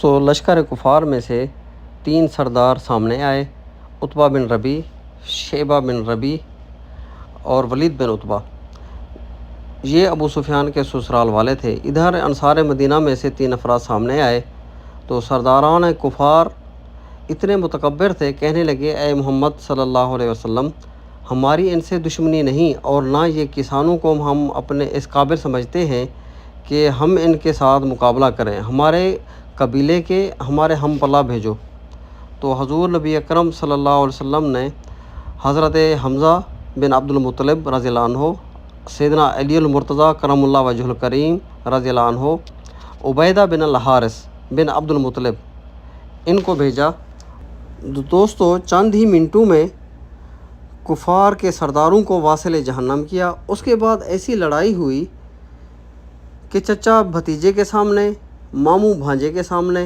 دوستو لشکر کفار میں سے 3 سردار سامنے آئے، عتبہ بن ربیع، شیبہ بن ربیع اور ولید بن عتبہ۔ یہ ابو سفیان کے سسرال والے تھے۔ ادھر انصار مدینہ میں سے 3 افراد سامنے آئے تو سرداران کفار اتنے متکبر تھے، کہنے لگے اے محمد صلی اللہ علیہ وسلم، ہماری ان سے دشمنی نہیں اور نہ یہ کسانوں کو ہم اپنے اس قابل سمجھتے ہیں کہ ہم ان کے ساتھ مقابلہ کریں، ہمارے قبیلے کے ہمارے ہم پلہ بھیجو۔ تو حضور نبی اکرم صلی اللہ علیہ وسلم نے حضرت حمزہ بن عبد المطلب رضی اللہ عنہ، سیدنا علی المرتضیٰ کرم اللہ وجہہ الکریم رضی اللہ عنہ، عبیدہ بن الحارث بن عبد المطلب، ان کو بھیجا۔ دوستو چند ہی منٹوں میں کفار کے سرداروں کو واصل جہنم کیا۔ اس کے بعد ایسی لڑائی ہوئی کہ چچا بھتیجے کے سامنے، ماموں بھانجے کے سامنے